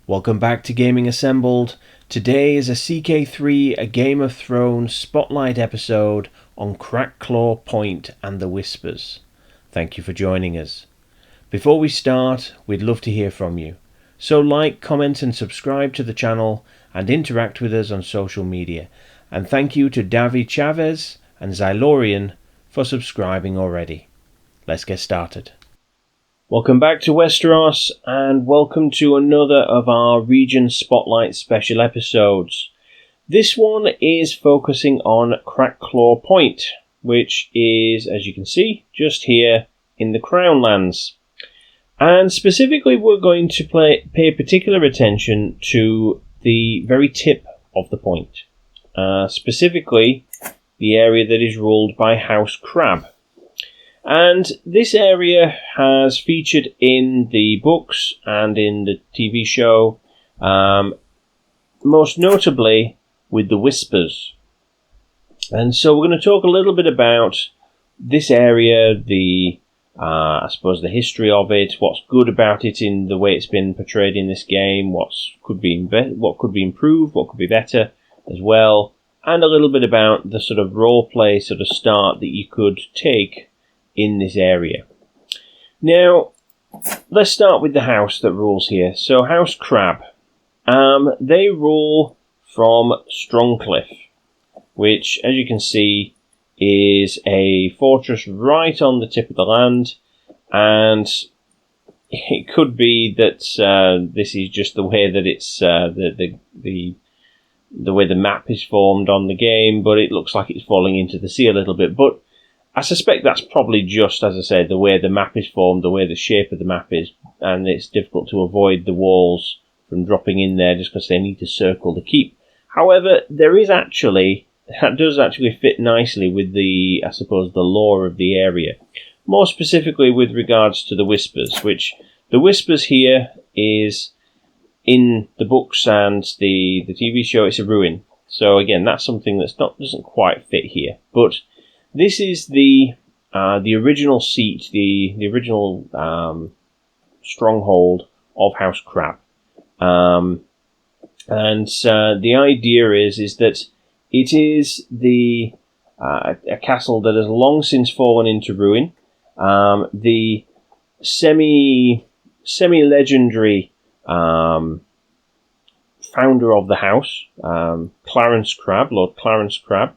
Welcome back to Gaming Assembled. Today is a CK3, a Game of Thrones spotlight episode on Crackclaw Point and the Whispers. Thank you for joining us. Before we start, we'd love to hear from you. So like, comment and subscribe to the channel and interact with us on social media. And thank you to Davi Chavez and Xylorian for subscribing already. Let's get started. Welcome back to Westeros, and welcome to another of our Region Spotlight special episodes. This one is focusing on Crackclaw Point, which is, as you can see, just here in the Crown Lands. And specifically, we're going to pay particular attention to the very tip of the point. Specifically, the area that is ruled by House Crab. And this area has featured in the books and in the TV show, most notably with the Whispers. And so we're going to talk a little bit about this area, I suppose the history of it, what's good about it in the way it's been portrayed in this game, what could be improved, what could be better as well, and a little bit about the sort of roleplay sort of start that you could take in this area. Now, let's start with the house that rules here. So, House Crab. They rule from Strongcliff, which, as you can see, is a fortress right on the tip of the land, and it could be that this is just the way that it's the way the map is formed on the game, but it looks like it's falling into the sea a little bit. But I suspect that's probably just, as I said, the way the map is formed, the way the shape of the map is, and it's difficult to avoid the walls from dropping in there just because they need to circle the keep. However, that does actually fit nicely with the, I suppose, the lore of the area. More specifically with regards to the Whispers, which the Whispers here is, in the books and the TV show, it's a ruin. So again, that's something doesn't quite fit here. But this is the original seat, the original stronghold of House Crab, and the idea is that it is a castle that has long since fallen into ruin. The semi-legendary founder of the house, Clarence Crab, Lord Clarence Crab.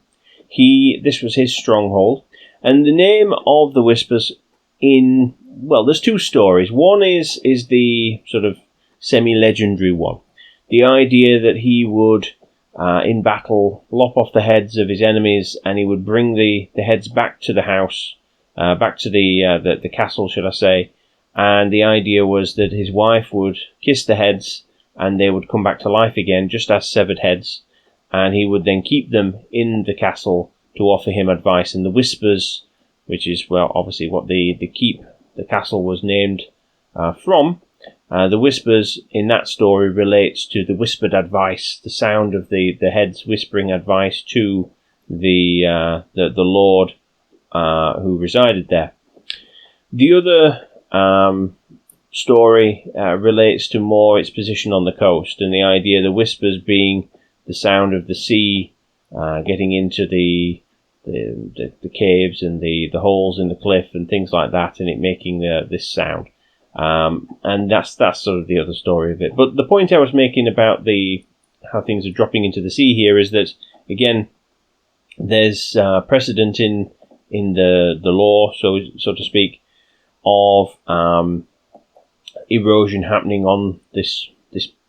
This was his stronghold, and the name of the Whispers there's two stories. One is the sort of semi-legendary one. The idea that he would, in battle, lop off the heads of his enemies, and he would bring the heads back to the house, back to the castle, should I say, and the idea was that his wife would kiss the heads, and they would come back to life again, just as severed heads, and he would then keep them in the castle to offer him advice. And the Whispers, which is, well, obviously what the castle was named from, the Whispers in that story relates to the whispered advice, the sound of the heads whispering advice to the lord who resided there. The other story relates to more its position on the coast, and the idea of the Whispers being the sound of the sea getting into the caves and the holes in the cliff and things like that, and it making this sound. And that's sort of the other story of it. But the point I was making about how things are dropping into the sea here is that, again, there's precedent in the law, so to speak, of erosion happening on this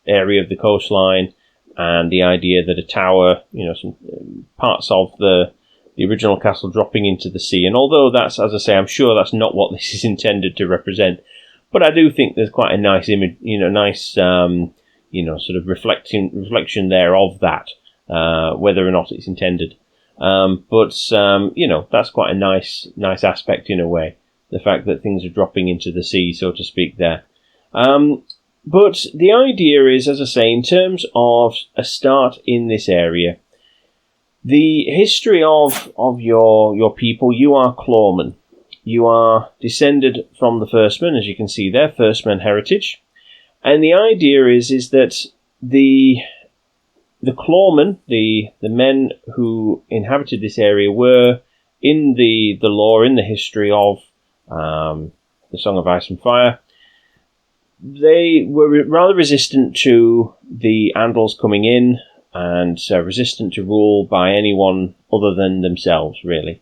area of the coastline, and the idea that a tower, some parts of the original castle dropping into the sea. And although that's, as I say, I'm sure that's not what this is intended to represent, but I do think there's quite a nice image, sort of reflection there of that, whether or not it's intended. But that's quite a nice aspect in a way, the fact that things are dropping into the sea, so to speak, there. But the idea is, as I say, in terms of a start in this area, the history of your people, you are clawmen. You are descended from the Firstmen, as you can see there, Firstmen heritage. And the idea is that the clawmen, the men who inhabited this area, were in the lore, in the history of the Song of Ice and Fire. They were rather resistant to the Andals coming in, and resistant to rule by anyone other than themselves, really.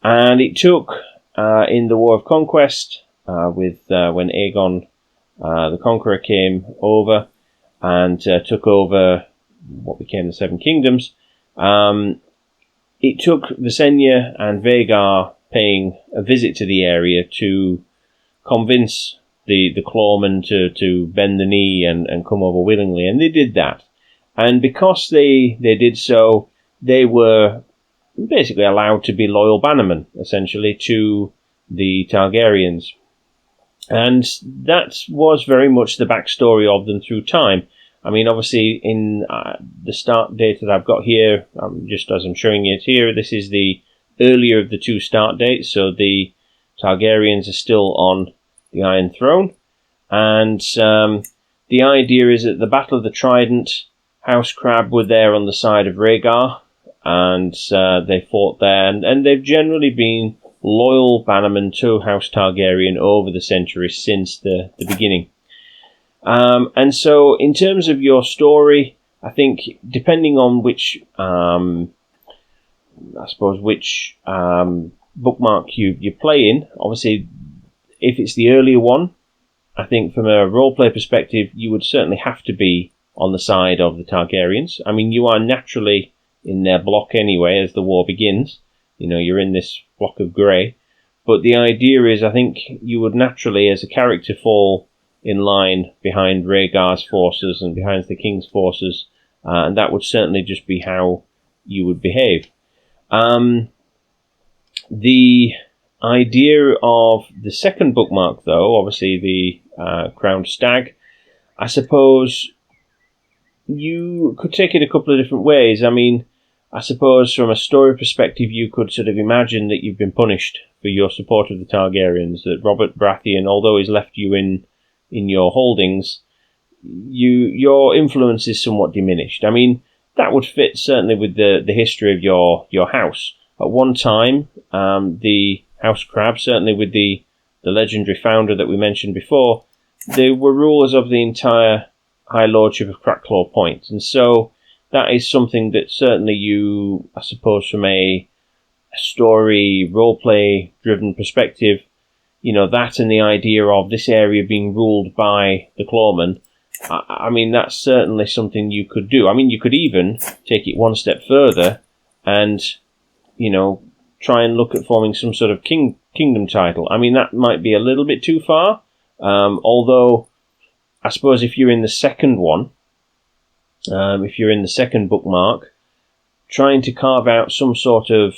And it took, in the War of Conquest, when Aegon the Conqueror came over and took over what became the Seven Kingdoms, it took Visenya and Vhagar paying a visit to the area to convince the clawmen to bend the knee and come over willingly, and they did that. And because they did so, they were basically allowed to be loyal bannermen, essentially, to the Targaryens. And that was very much the backstory of them through time. I mean, obviously, in the start date that I've got here, just as I'm showing it here, this is the earlier of the two start dates, so the Targaryens are still on the Iron Throne. And the idea is at the Battle of the Trident, House Crab were there on the side of Rhaegar, and they fought there, and they've generally been loyal bannermen to House Targaryen over the centuries since the beginning. And so, in terms of your story, I think depending on which, bookmark you play in, obviously, if it's the earlier one, I think from a roleplay perspective, you would certainly have to be on the side of the Targaryens. I mean, you are naturally in their block anyway as the war begins. You know, you're in this block of grey. But the idea is, I think you would naturally, as a character, fall in line behind Rhaegar's forces and behind the King's forces, and that would certainly just be how you would behave. The idea of the second bookmark, though, obviously the Crowned Stag, I suppose you could take it a couple of different ways. I mean, I suppose from a story perspective, you could sort of imagine that you've been punished for your support of the Targaryens, that Robert Baratheon, although he's left you in your holdings, your influence is somewhat diminished. I mean, that would fit certainly with the history of your house. At one time, the House Crab, certainly with the legendary founder that we mentioned before, they were rulers of the entire High Lordship of Crackclaw Point. And so that is something that certainly you, I suppose, from a story, roleplay driven perspective, you know, that and the idea of this area being ruled by the clawmen, I mean, that's certainly something you could do. I mean, you could even take it one step further and, you know, try and look at forming some sort of kingdom title. I mean, that might be a little bit too far, although I suppose if you're in the second one, if you're in the second bookmark, trying to carve out some sort of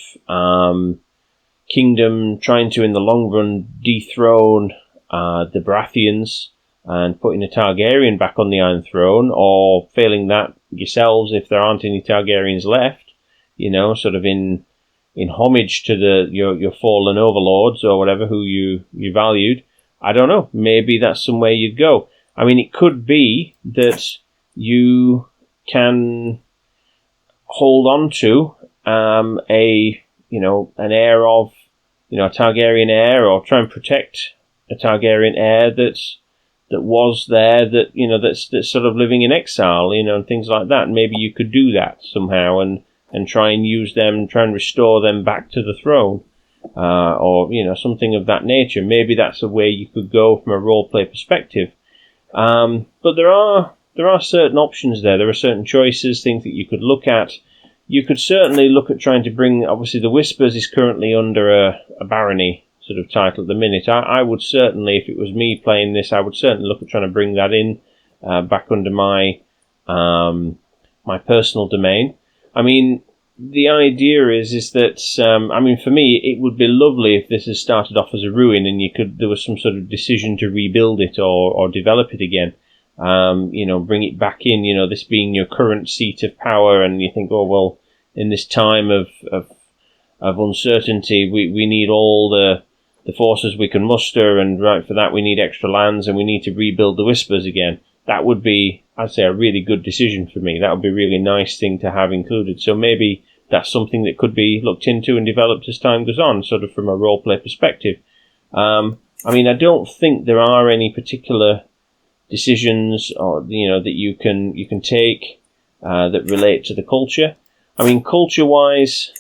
kingdom, trying to, in the long run, dethrone the Baratheons and putting a Targaryen back on the Iron Throne, or failing that yourselves if there aren't any Targaryens left, you know, sort of in homage to your fallen overlords or whatever who you valued. I don't know, maybe that's some way you'd go. I mean, it could be that you can hold on to an heir of, you know, a Targaryen heir, or try and protect a Targaryen heir that was there, that, you know, that's sort of living in exile, you know, and things like that. Maybe you could do that somehow and try and use them, try and restore them back to the throne, or, you know, something of that nature. Maybe that's a way you could go from a roleplay perspective. But there are certain options there. There are certain choices, things that you could look at. You could certainly look at trying to bring, obviously the Whispers is currently under a barony sort of title at the minute. I would certainly, if it was me playing this, I would certainly look at trying to bring that in, back under my personal domain. I mean, the idea is that, I mean, for me, it would be lovely if this had started off as a ruin and there was some sort of decision to rebuild it or develop it again. You know, bring it back in, you know, this being your current seat of power, and you think, oh, well, in this time of uncertainty, we need all the the forces we can muster, and right for that we need extra lands and we need to rebuild the Whispers again. That would be, I'd say, a really good decision for me. That would be a really nice thing to have included. So maybe that's something that could be looked into and developed as time goes on, sort of from a roleplay perspective. I mean, I don't think there are any particular decisions or that you can take that relate to the culture. I mean, culture-wise,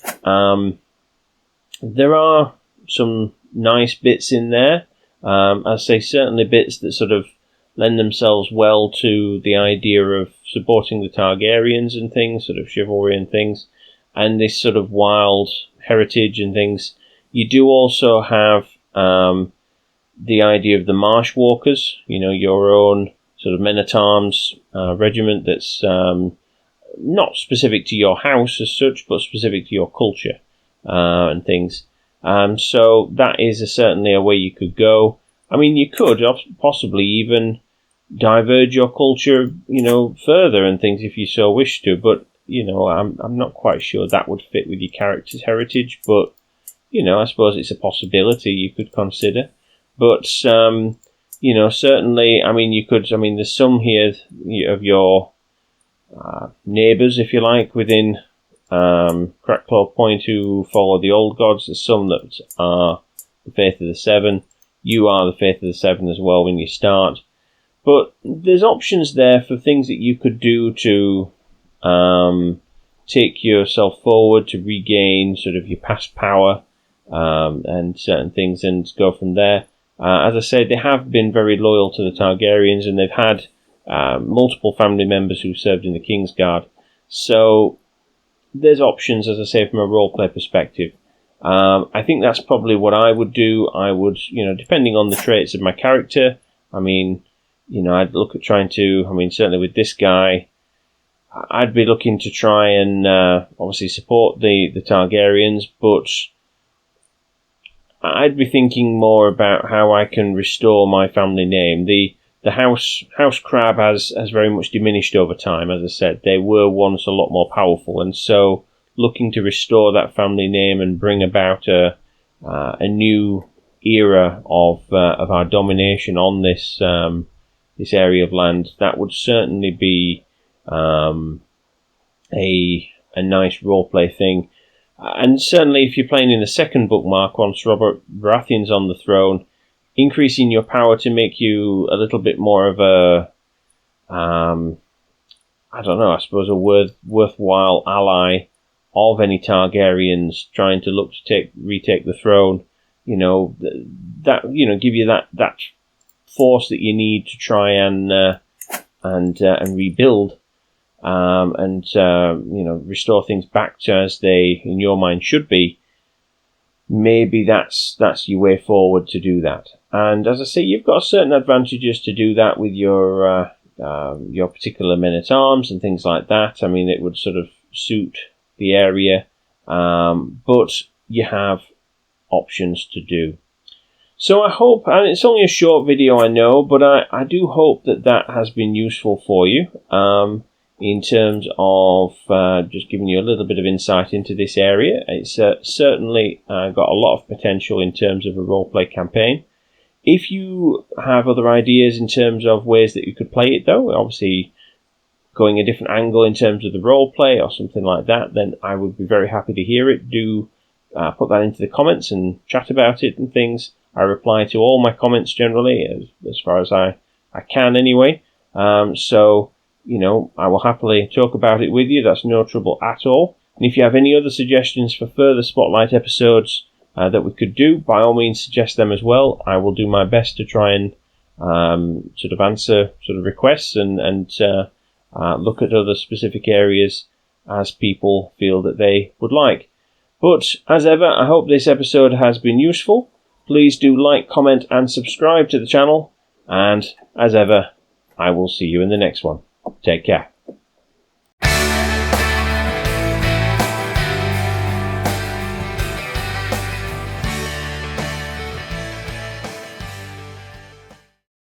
there are some nice bits in there. I'd say certainly bits that sort of lend themselves well to the idea of supporting the Targaryens and things, sort of chivalry and things, and this sort of wild heritage and things. You do also have the idea of the Marsh Walkers, your own sort of men-at-arms regiment that's not specific to your house as such, but specific to your culture and things. So that is certainly a way you could go. I mean, you could possibly even diverge your culture, further and things if you so wish to, but, I'm not quite sure that would fit with your character's heritage, but, I suppose it's a possibility you could consider. But, certainly, I mean, there's some here of your neighbours, if you like, within Crackclaw Point who follow the old gods. There's some that are the Faith of the Seven. You are the Faith of the Seven as well when you start. But there's options there for things that you could do to take yourself forward, to regain sort of your past power and certain things, and go from there. As I said, they have been very loyal to the Targaryens, and they've had multiple family members who served in the Kingsguard. So there's options, as I say, from a roleplay perspective. I think that's probably what I would do. I would, depending on the traits of my character, I mean, I'd look at trying to, certainly with this guy, I'd be looking to try and obviously support the Targaryens, but I'd be thinking more about how I can restore my family name. The House Crab has very much diminished over time. As I said, they were once a lot more powerful, and so looking to restore that family name and bring about a new era of our domination on this area of land, that would certainly be a nice roleplay thing. And certainly if you're playing in the second bookmark, once Robert Baratheon's on the throne, increasing your power to make you a little bit more of a, I suppose a worthwhile ally of any Targaryens trying to look to retake the throne, give you that force that you need to try and rebuild, restore things back to as they, in your mind, should be. Maybe that's your way forward to do that. And as I say, you've got certain advantages to do that with your particular men-at-arms and things like that. I mean, it would sort of suit the area, but you have options to do. So I hope, and it's only a short video, I know, but I do hope that has been useful for you in terms of just giving you a little bit of insight into this area. It's certainly got a lot of potential in terms of a roleplay campaign. If you have other ideas in terms of ways that you could play it, though, obviously going a different angle in terms of the roleplay or something like that, then I would be very happy to hear it. Do put that into the comments and chat about it and things. I reply to all my comments generally, as far as I can anyway. So, I will happily talk about it with you. That's no trouble at all. And if you have any other suggestions for further Spotlight episodes that we could do, by all means suggest them as well. I will do my best to try and sort of answer sort of requests and look at other specific areas as people feel that they would like. But as ever, I hope this episode has been useful. Please do like, comment and subscribe to the channel. And as ever, I will see you in the next one. Take care.